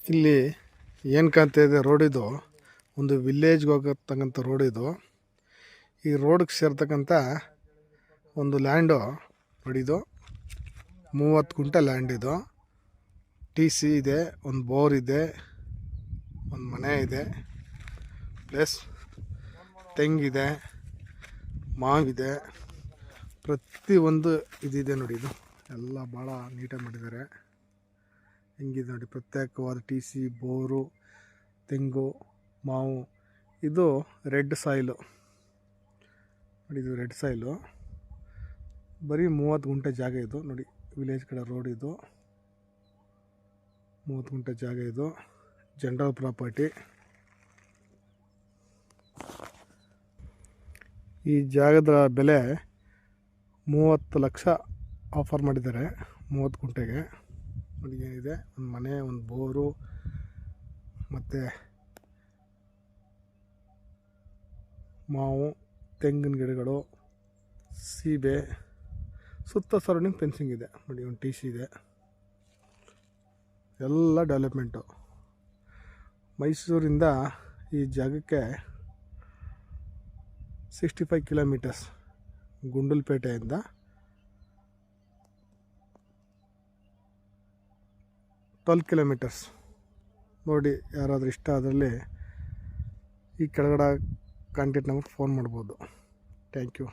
ಇಲ್ಲಿ ಏನು ಕಾಣ್ತಾ ಇದೆ ರೋಡ್ ಇದು ಒಂದು ವಿಲೇಜ್ಗೆ ಹೋಗತಕ್ಕಂಥ ರೋಡ್ ಇದು. ಈ ರೋಡ್ಗೆ ಸೇರ್ತಕ್ಕಂಥ ಒಂದು ಲ್ಯಾಂಡು ನೋಡಿದು 30 ಗುಂಟೆ ಲ್ಯಾಂಡ್ ಇದು. TC ಇದೆ, ಒಂದು ಬೋರ್ ಇದೆ, ಒಂದು ಮನೆ ಇದೆ, ಪ್ಲಸ್ ತೆಂಗಿದೆ, ಮಾವಿದೆ, ಪ್ರತಿಯೊಂದು ಇದಿದೆ ನೋಡಿ. ಇದು ಎಲ್ಲ ಭಾಳ ನೀಟಾಗಿ ಮಾಡಿದ್ದಾರೆ. ಹೆಂಗಿದೆ ನೋಡಿ, ಪ್ರತ್ಯೇಕವಾದ TC, ಬೋರು, ತೆಂಗು, ಮಾವು. ಇದು ರೆಡ್ ಸಾಯಿಲು ನೋಡಿ, ಇದು ರೆಡ್ ಸಾಯಿಲು. ಬರೀ 30 ಗುಂಟೆ ಜಾಗ ಇದು ನೋಡಿ. ವಿಲೇಜ್ ಕಡೆ ರೋಡ್ ಇದು, 30 ಗುಂಟೆ ಜಾಗ ಇದು. General property. ಈ ಜಾಗದ ಬೆಲೆ 30 ಲಕ್ಷ ಆಫರ್ ಮಾಡಿದ್ದಾರೆ 30 ಗುಂಟೆಗೆ. ನೋಡಿ ಏನಿದೆ, ಒಂದು ಮನೆ, ಒಂದು ಬೋರು, ಮತ್ತು ಮಾವು, ತೆಂಗಿನ ಗಿಡಗಳು, ಸೀಬೆ, ಸುತ್ತ ಸರೌಂಡಿಂಗ್ ಫೆನ್ಸಿಂಗ್ ಇದೆ ನೋಡಿ. ಒಂದು TC ಇದೆ. ಎಲ್ಲ ಡೆವಲಪ್ಮೆಂಟು. ಮೈಸೂರಿಂದ ಈ ಜಾಗಕ್ಕೆ 65 ಕಿಲೋಮೀಟರ್ಸ್. ಗುಂಡಲಪೇಟೆಯಿಂದ 12 ಕಿಲೋಮೀಟರ್ಸ್. ನೋಡಿ, ಯಾರಾದರೂ ಇಷ್ಟ ಅದರಲ್ಲಿ ಈ ಕೆಳಗಡೆ ಕಾಂಟ್ಯಾಕ್ಟ್ ನಂಬರ್ ಫೋನ್ ಮಾಡ್ಬೋದು. Thank you.